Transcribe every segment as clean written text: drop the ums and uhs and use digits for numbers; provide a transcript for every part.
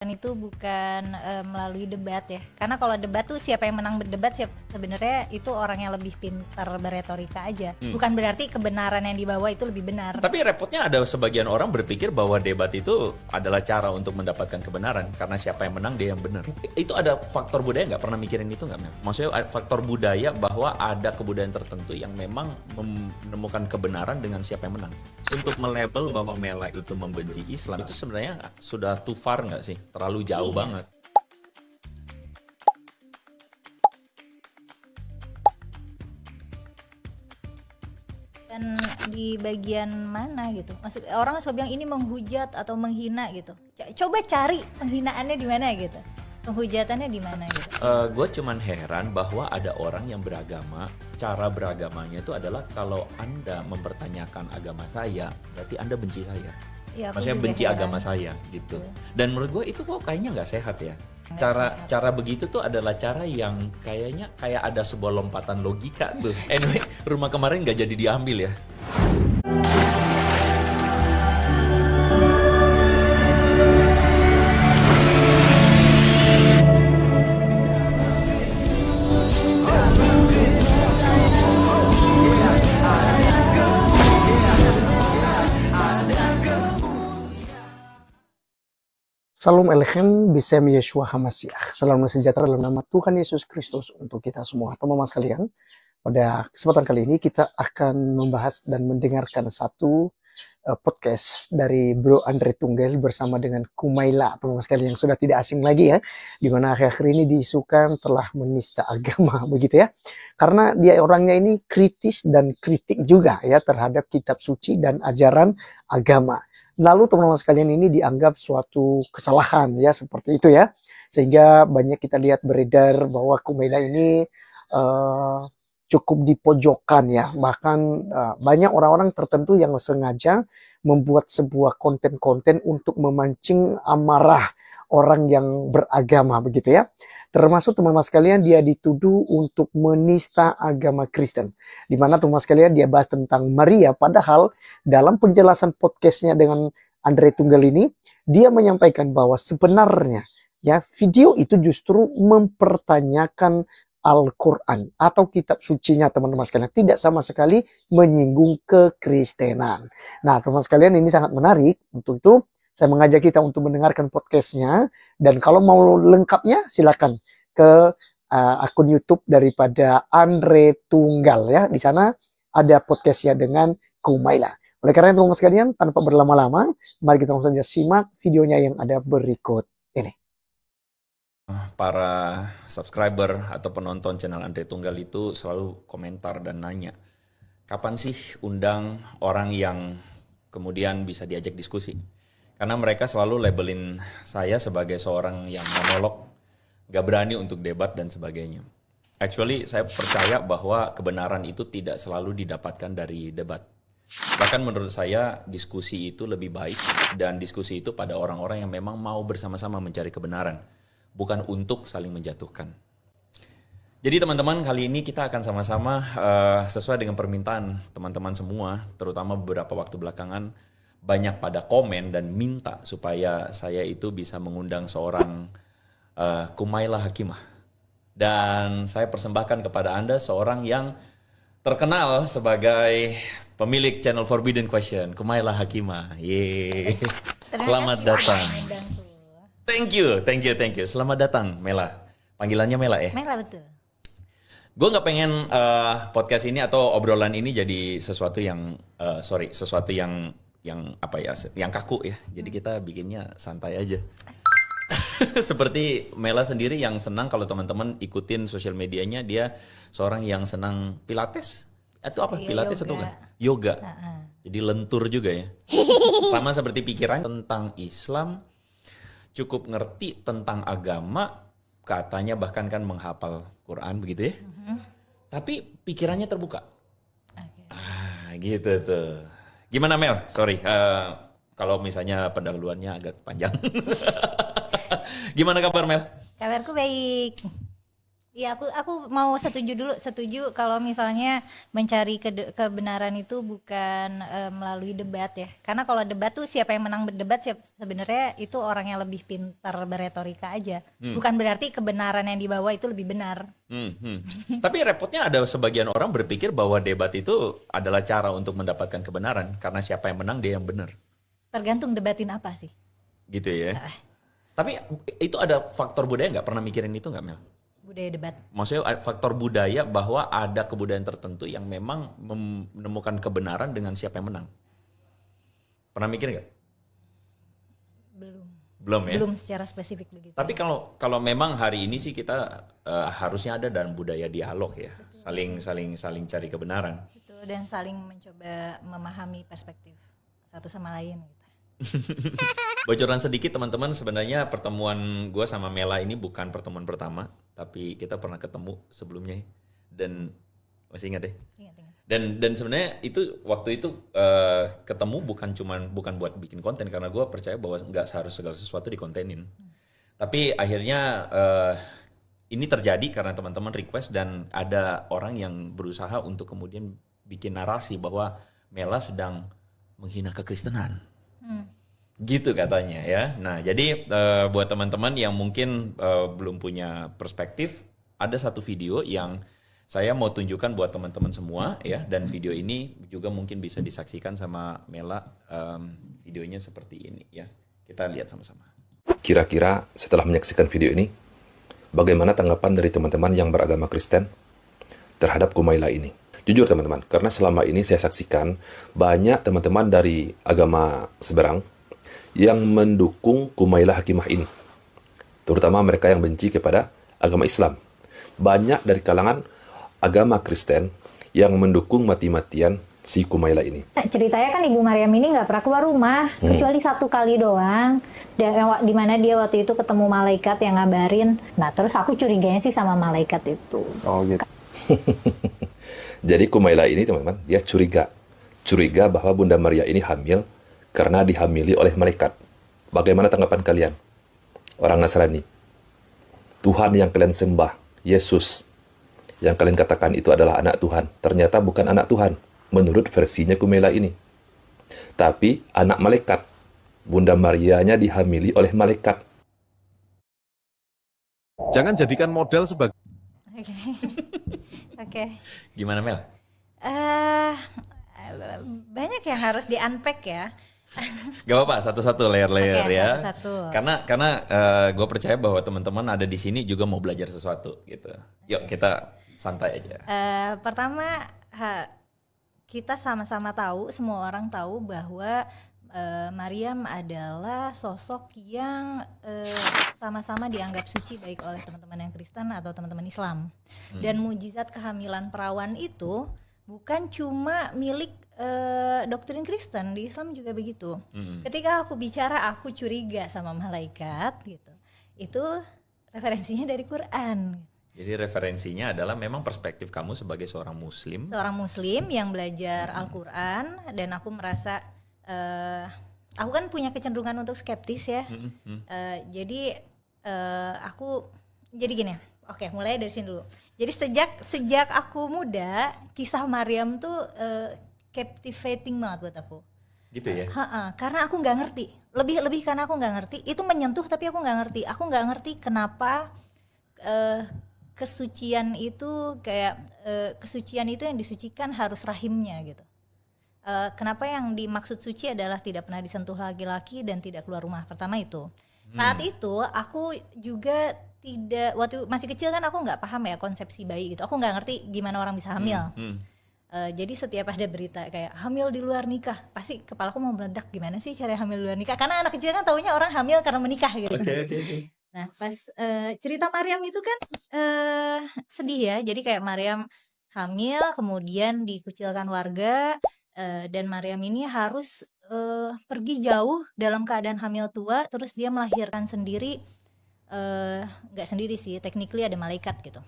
itu bukan melalui debat ya, karena kalau debat tuh siapa yang menang berdebat sebenarnya itu orang yang lebih pintar beretorika aja, bukan berarti kebenaran yang dibawa itu lebih benar. Tapi repotnya ada sebagian orang berpikir bahwa debat itu adalah cara untuk mendapatkan kebenaran, karena siapa yang menang dia yang benar. Itu ada faktor budaya, nggak pernah mikirin itu nggak Mel? Maksudnya faktor budaya bahwa ada kebudayaan tertentu yang memang menemukan kebenaran dengan siapa yang menang. Untuk melabel bahwa Mela itu membenci Islam itu sebenarnya sudah too far nggak sih? Terlalu jauh banget. Dan di bagian mana gitu? Maksud orang selalu bilang ini menghujat atau menghina gitu. Coba cari penghinaannya di mana gitu. Penghujatannya di mana gitu. Gue cuman heran bahwa ada orang yang beragama, cara beragamanya itu adalah kalau Anda mempertanyakan agama saya, berarti Anda benci saya. Ya, maksudnya benci heran. agama saya gitu. Dan menurut gue itu kok kayaknya nggak sehat ya. Cara begitu tuh adalah cara yang kayaknya kayak ada sebuah lompatan logika tuh. Anyway, rumah kemarin nggak jadi diambil ya. Salam Elechem, Bisem Yeshua HaMashiach. Salam sejahtera dalam nama Tuhan Yesus Kristus untuk kita semua. Teman-teman sekalian, pada kesempatan kali ini kita akan membahas dan mendengarkan satu podcast dari Bro Andre Tunggal bersama dengan Kumaila, teman-teman sekalian yang sudah tidak asing lagi ya, di mana akhir-akhir ini diisukan telah menista agama, begitu ya. Karena dia orangnya ini kritis dan kritik juga ya terhadap kitab suci dan ajaran agama. Lalu teman-teman sekalian ini dianggap suatu kesalahan ya seperti itu ya, sehingga banyak kita lihat beredar bahwa Kumaila ini cukup dipojokkan ya, bahkan banyak orang-orang tertentu yang sengaja membuat sebuah konten-konten untuk memancing amarah orang yang beragama begitu ya. Termasuk teman-teman sekalian dia dituduh untuk menista agama Kristen. Di mana teman-teman sekalian dia bahas tentang Maria, padahal dalam penjelasan podcastnya dengan Andre Tunggal ini, dia menyampaikan bahwa sebenarnya ya video itu justru mempertanyakan Al-Quran atau kitab sucinya teman-teman sekalian, tidak sama sekali menyinggung kekristenan. Nah teman-teman sekalian ini sangat menarik, untuk itu saya mengajak kita untuk mendengarkan podcastnya, dan kalau mau lengkapnya silakan ke akun YouTube daripada Andre Tunggal ya. Di sana ada podcastnya dengan Kumaila. Oleh karena itu teman-teman sekalian, tanpa berlama-lama, mari kita langsung saja simak videonya yang ada berikut ini. Para subscriber atau penonton channel Andre Tunggal itu selalu komentar dan nanya, kapan sih undang orang yang kemudian bisa diajak diskusi? Karena mereka selalu labelin saya sebagai seorang yang monolog, gak berani untuk debat dan sebagainya. Actually, saya percaya bahwa kebenaran itu tidak selalu didapatkan dari debat. Bahkan menurut saya diskusi itu lebih baik, dan diskusi itu pada orang-orang yang memang mau bersama-sama mencari kebenaran, bukan untuk saling menjatuhkan. Jadi teman-teman, kali ini kita akan sama-sama sesuai dengan permintaan teman-teman semua, terutama beberapa waktu belakangan, banyak pada komen dan minta supaya saya itu bisa mengundang seorang Kumaila Hakimah. Dan saya persembahkan kepada Anda seorang yang terkenal sebagai pemilik channel Forbidden Question, Kumaila Hakimah. Yeay. Selamat datang. Thank you. Selamat datang, Mela. Panggilannya Mela ya? Mela, betul. Gue nggak pengen podcast ini atau obrolan ini jadi sesuatu yang apa ya, yang kaku ya. Jadi kita bikinnya santai aja. Seperti Mela sendiri yang senang, kalau teman-teman ikutin sosial medianya, dia seorang yang senang pilates. Itu apa? Pilates yoga. Atau kan? Yoga. Jadi lentur juga ya. Sama seperti pikiran tentang Islam, cukup ngerti tentang agama, katanya bahkan kan menghafal Quran begitu ya. Tapi pikirannya terbuka. Gitu tuh. Gimana Mel? Sorry, kalau misalnya pendahuluannya agak panjang. Gimana kabar Mel? Kabarku baik. Iya, aku mau setuju kalau misalnya mencari kebenaran itu bukan melalui debat ya. Karena kalau debat tuh siapa yang menang berdebat sebenarnya itu orang yang lebih pintar berretorika aja. Bukan berarti kebenaran yang dibawa itu lebih benar. Tapi repotnya ada sebagian orang berpikir bahwa debat itu adalah cara untuk mendapatkan kebenaran karena siapa yang menang dia yang benar. Tergantung debatin apa sih. Gitu ya. Tapi itu ada faktor budaya nggak? Pernah mikirin itu nggak, Mel? Budaya debat. Maksudnya faktor budaya bahwa ada kebudayaan tertentu yang memang menemukan kebenaran dengan siapa yang menang. Pernah mikir nggak? Belum ya? Belum secara spesifik begitu. Tapi kalau memang hari ini sih kita harusnya ada dalam budaya dialog ya. Saling cari kebenaran. Betul, dan saling mencoba memahami perspektif satu sama lain gitu. Bocoran sedikit teman-teman, sebenarnya pertemuan gue sama Mela ini bukan pertemuan pertama, tapi kita pernah ketemu sebelumnya dan masih ingat deh. Ingat. Dan sebenarnya itu waktu itu ketemu bukan buat bikin konten, karena gue percaya bahwa nggak seharusnya segala sesuatu dikontenin. Tapi akhirnya ini terjadi karena teman-teman request dan ada orang yang berusaha untuk kemudian bikin narasi bahwa Mela sedang menghina kekristenan. Gitu katanya ya. Nah, jadi buat teman-teman yang mungkin belum punya perspektif, ada satu video yang saya mau tunjukkan buat teman-teman semua ya, dan video ini juga mungkin bisa disaksikan sama Mela. Videonya seperti ini ya. Kita lihat sama-sama. Kira-kira setelah menyaksikan video ini, bagaimana tanggapan dari teman-teman yang beragama Kristen terhadap Kumaila ini? Jujur teman-teman, karena selama ini saya saksikan banyak teman-teman dari agama seberang yang mendukung Kumaila Hakimah ini. Terutama mereka yang benci kepada agama Islam. Banyak dari kalangan agama Kristen yang mendukung mati-matian si Kumaila ini. Ceritanya kan Ibu Maryam ini nggak pernah keluar rumah, kecuali satu kali doang. Di mana dia waktu itu ketemu malaikat yang ngabarin. Nah, terus aku curiganya sih sama malaikat itu. Oh gitu. Jadi Kumaila ini teman-teman, dia curiga bahwa Bunda Maria ini hamil karena dihamili oleh malaikat. Bagaimana tanggapan kalian? Orang Nasrani. Tuhan yang kalian sembah, Yesus, yang kalian katakan itu adalah anak Tuhan, ternyata bukan anak Tuhan, menurut versinya Kumaila ini. Tapi anak malaikat. Bunda Marianya dihamili oleh malaikat. Jangan jadikan model sebagai... Oke. Gimana Mel? Banyak yang harus di-unpack ya. Gak apa-apa, satu-satu layer-layer Oke, ya. satu-satu. Karena gue percaya bahwa teman-teman ada di sini juga mau belajar sesuatu gitu. Yuk kita santai aja. Pertama, kita sama-sama tahu, semua orang tahu bahwa Maryam adalah sosok yang sama-sama dianggap suci baik oleh teman-teman yang Kristen atau teman-teman Islam. Dan mujizat kehamilan perawan itu bukan cuma milik doktrin Kristen, di Islam juga begitu. Ketika aku bicara aku curiga sama malaikat gitu, itu referensinya dari Quran. Jadi referensinya adalah memang perspektif kamu sebagai seorang muslim. Seorang muslim yang belajar Al-Quran, dan aku merasa aku kan punya kecenderungan untuk skeptis ya. Jadi aku jadi gini. Oke, mulai dari sini dulu. Jadi sejak aku muda, kisah Maryam tuh captivating banget buat aku. Gitu ya. Karena aku nggak ngerti. Lebih karena aku nggak ngerti. Itu menyentuh tapi aku nggak ngerti. Aku nggak ngerti kenapa kesucian itu kesucian itu yang disucikan harus rahimnya gitu. Kenapa yang dimaksud suci adalah tidak pernah disentuh laki-laki dan tidak keluar rumah. Pertama itu. Saat itu aku juga tidak, waktu masih kecil kan aku nggak paham ya konsepsi bayi gitu. Aku nggak ngerti gimana orang bisa hamil. Jadi setiap ada berita kayak hamil di luar nikah, pasti kepalaku mau meledak, gimana sih cara hamil di luar nikah? Karena anak kecil kan taunya orang hamil karena menikah gitu. Okay. Nah pas cerita Maryam itu kan sedih ya. Jadi kayak Maryam hamil kemudian dikucilkan warga, dan Maryam ini harus pergi jauh dalam keadaan hamil tua, terus dia melahirkan sendiri. Nggak sendiri sih, technically ada malaikat gitu.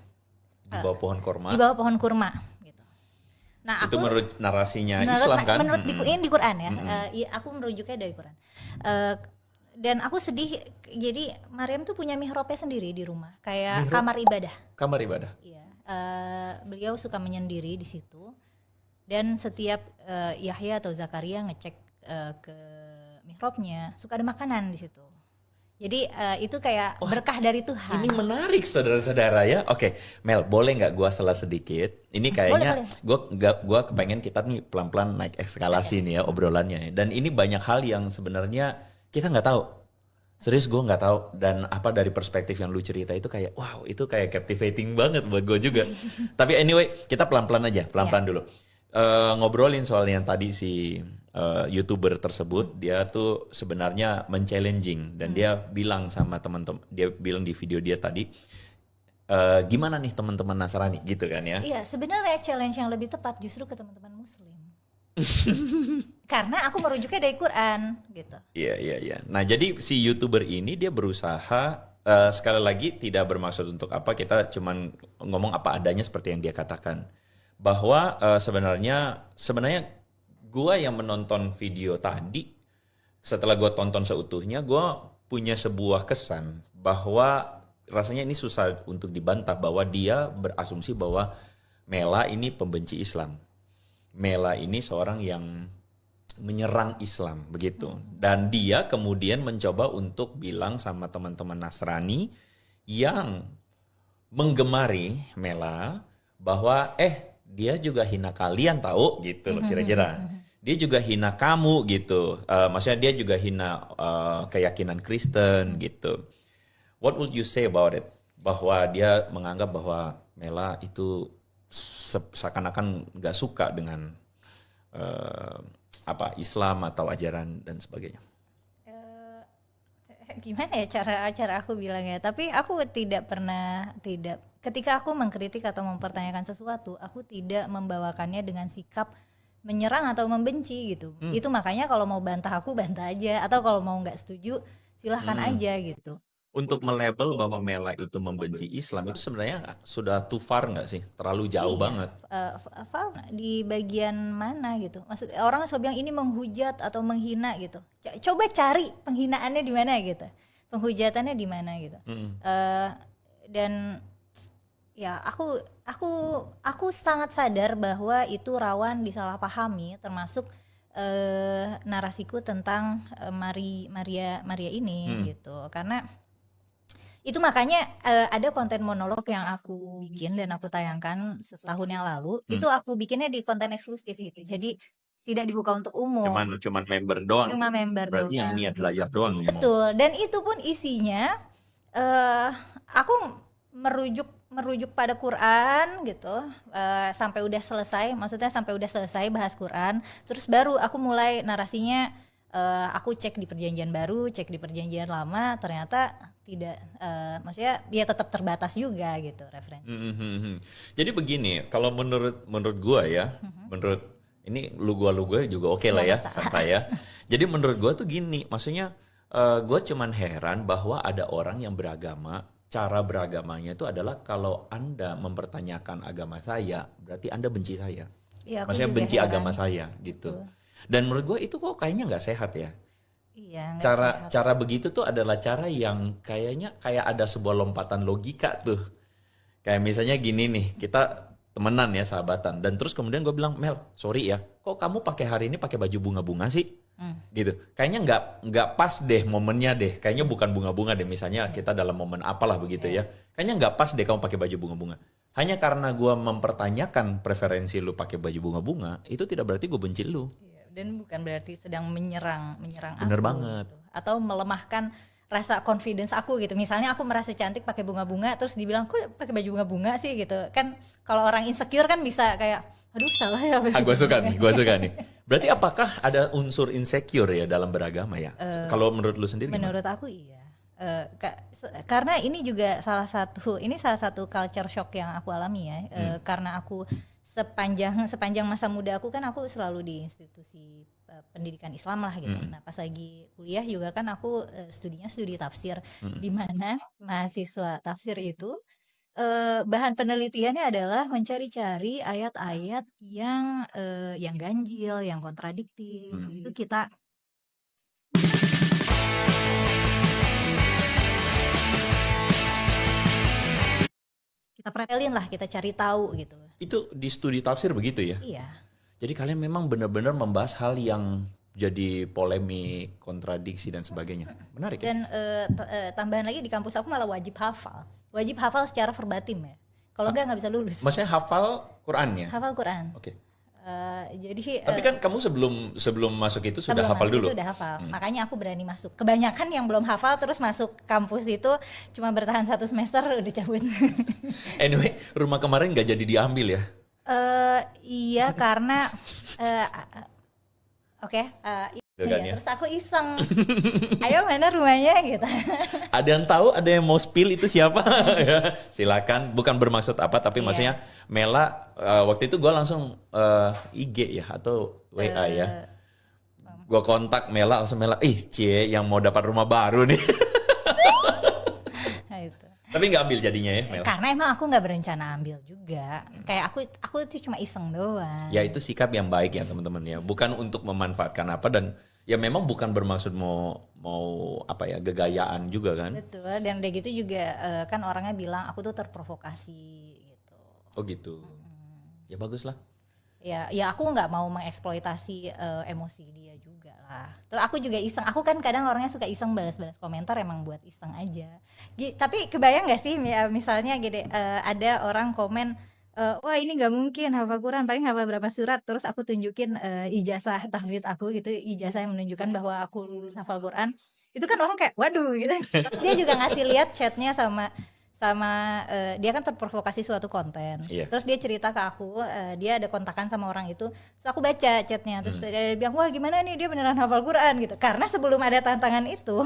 Di bawah pohon kurma. Di bawah pohon kurma gitu. Nah, itu menurut narasinya Islam kan? Menurut di Quran ya. Aku merujuknya dari Quran. Dan aku sedih, jadi Maryam tuh punya mihrabnya sendiri di rumah, kayak kamar ibadah. Kamar ibadah. Iya, beliau suka menyendiri di situ. Dan setiap Yahya atau Zakaria ngecek ke mihrabnya, suka ada makanan di situ. Jadi itu kayak berkah dari Tuhan. Ini menarik saudara-saudara ya. Oke, Mel, boleh nggak gua salah sedikit? Ini kayaknya gua kepengen kita nih pelan-pelan naik eskalasi nih ya obrolannya. Dan ini banyak hal yang sebenarnya kita nggak tahu. Serius gue nggak tahu. Dan apa dari perspektif yang lu cerita itu kayak wow, itu kayak captivating banget buat gue juga. Tapi anyway, kita pelan-pelan aja, pelan-pelan dulu. Ngobrolin soal yang tadi si YouTuber tersebut, dia tuh sebenarnya men-challenging dan dia bilang sama teman-teman, dia bilang di video dia tadi, gimana nih teman-teman Nasrani gitu kan ya? Iya, sebenarnya challenge yang lebih tepat justru ke teman-teman Muslim. Karena aku merujuknya dari Quran gitu. Iya. Nah jadi si YouTuber ini dia berusaha, sekali lagi tidak bermaksud untuk apa, kita cuman ngomong apa adanya seperti yang dia katakan. Bahwa sebenarnya gue yang menonton video tadi, setelah gue tonton seutuhnya, gue punya sebuah kesan bahwa rasanya ini susah untuk dibantah, bahwa dia berasumsi bahwa Mela ini pembenci Islam. Mela ini seorang yang menyerang Islam, begitu. Dan dia kemudian mencoba untuk bilang sama teman-teman Nasrani yang menggemari Mela bahwa dia juga hina kalian tahu gitu loh kira-kira. Dia juga hina kamu gitu. Maksudnya dia juga hina keyakinan Kristen gitu. What would you say about it? Bahwa dia menganggap bahwa Mela itu seakan-akan gak suka dengan Islam atau ajaran dan sebagainya. Gimana ya cara aku bilangnya? Tapi aku tidak ketika aku mengkritik atau mempertanyakan sesuatu, aku tidak membawakannya dengan sikap menyerang atau membenci gitu. Itu makanya kalau mau bantah aku bantah aja, atau kalau mau nggak setuju silahkan aja gitu. Untuk melabel bahwa Mela itu membenci Islam itu sebenarnya sudah too far nggak sih? Terlalu jauh banget. Far di bagian mana gitu? Maksud orang suka bilang ini menghujat atau menghina gitu. Coba cari penghinaannya di mana gitu, penghujatannya di mana gitu. Dan ya aku sangat sadar bahwa itu rawan disalahpahami, termasuk narasiku tentang Maria ini gitu. Karena itu makanya ada konten monolog yang aku bikin dan aku tayangkan setahun yang lalu. Itu aku bikinnya di konten eksklusif gitu. Jadi tidak dibuka untuk umum. Cuman member doang. Cuma member Berarti doang. yang niat belajar doang. Betul. Dan itu pun isinya aku merujuk pada Quran gitu, sampai udah selesai, maksudnya sampai udah selesai bahas Quran, terus baru aku mulai narasinya, aku cek di perjanjian baru, cek di perjanjian lama, ternyata tidak, maksudnya ya tetap terbatas juga gitu referensi. Jadi begini, kalau menurut gua ya, menurut ini lu gua juga oke lah ya, santai ya. Jadi menurut gua tuh gini, maksudnya gua cuman heran bahwa ada orang yang beragama, cara beragamanya itu adalah kalau Anda mempertanyakan agama saya, berarti Anda benci saya. Ya, maksudnya benci agama saya gitu. Betul. Dan menurut gue itu kok kayaknya nggak sehat ya. Iya. Cara begitu tuh adalah cara yang kayaknya kayak ada sebuah lompatan logika tuh. Kayak misalnya gini nih, kita temenan ya, sahabatan, dan terus kemudian gue bilang, Mel, sorry ya, kok kamu pakai hari ini pakai baju bunga-bunga sih? Gitu. Kayaknya nggak pas deh momennya deh. Kayaknya bukan bunga-bunga deh. Misalnya kita dalam momen apalah begitu ya. Kayaknya nggak pas deh kamu pakai baju bunga-bunga. Hanya karena gue mempertanyakan preferensi lu pakai baju bunga-bunga, itu tidak berarti gue benci lu. Dan bukan berarti sedang menyerang Bener aku banget gitu. Atau melemahkan rasa confidence aku gitu. Misalnya aku merasa cantik pakai bunga-bunga, terus dibilang kok pakai baju bunga-bunga sih gitu. Kan kalau orang insecure kan bisa kayak aduh salah ya. Gue suka nih. Berarti apakah ada unsur insecure ya dalam beragama ya? Kalau menurut lu sendiri menurut gimana? Aku iya. Karena ini juga salah satu culture shock yang aku alami ya. Karena aku sepanjang masa muda aku kan aku selalu di institusi pendidikan Islam lah gitu. Nah pas lagi kuliah juga kan aku studinya studi tafsir, di mana mahasiswa tafsir itu bahan penelitiannya adalah mencari-cari ayat-ayat yang ganjil, yang kontradiktif. Itu kita pretelin lah, kita cari tahu gitu. Itu di studi tafsir begitu ya? Iya. Jadi kalian memang benar-benar membahas hal yang jadi polemik, kontradiksi dan sebagainya. Menarik ya? Dan tambahan lagi di kampus aku malah wajib hafal. Wajib hafal secara verbatim ya. Kalau nggak bisa lulus. Maksudnya hafal Qurannya? Hafal Quran. Oke. Jadi Tapi kan kamu sebelum masuk itu sudah hafal dulu? Itu udah hafal. Makanya aku berani masuk. Kebanyakan yang belum hafal terus masuk kampus itu cuma bertahan 1 semester udah cabut. Anyway, rumah kemarin nggak jadi diambil ya? Iya karena Kan ya? terus aku iseng. Ayo mana rumahnya gitu. Ada yang tahu, ada yang mau spill itu siapa? Ya, silakan. Bukan bermaksud apa, tapi maksudnya Mela waktu itu gue langsung IG ya atau WA ya. Gue kontak Mela, langsung Mela, yang mau dapat rumah baru nih. Nah, itu. Tapi nggak ambil jadinya ya Mela? Karena emang aku nggak berencana ambil juga. Kayak aku itu cuma iseng doang. Ya itu sikap yang baik ya teman-teman ya. Bukan untuk memanfaatkan apa dan ya memang bukan bermaksud mau apa ya gegayaan juga kan. Betul, dan udah gitu juga kan orangnya bilang aku tuh terprovokasi gitu. Oh gitu. Ya bagus lah. Ya aku nggak mau mengeksploitasi emosi dia juga lah. Terus aku juga iseng, aku kan kadang orangnya suka iseng balas-balas komentar emang buat iseng aja. Tapi kebayang nggak sih misalnya gede ada orang komen, wah ini nggak mungkin hafal Quran, paling hafal berapa surat, terus aku tunjukin ijazah tahfidz aku gitu, ijazah yang menunjukkan bahwa aku lulus hafal Quran. Itu kan orang kayak waduh gitu. Terus dia juga ngasih lihat chatnya sama dia kan terprovokasi suatu konten. Terus dia cerita ke aku, dia ada kontakan sama orang itu. Terus aku baca chatnya, terus dia bilang, wah gimana nih dia beneran hafal Quran gitu. Karena sebelum ada tantangan itu,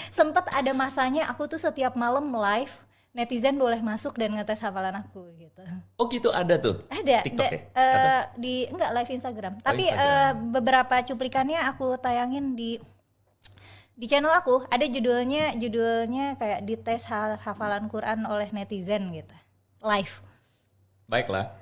sempat ada masanya aku tuh setiap malam live, netizen boleh masuk dan ngetes hafalan aku gitu. Oh gitu ada tuh? Ada. TikTok ya? Enggak live Instagram. Tapi beberapa cuplikannya aku tayangin di channel aku, ada judulnya kayak dites hafalan Quran oleh netizen gitu, live. Baiklah.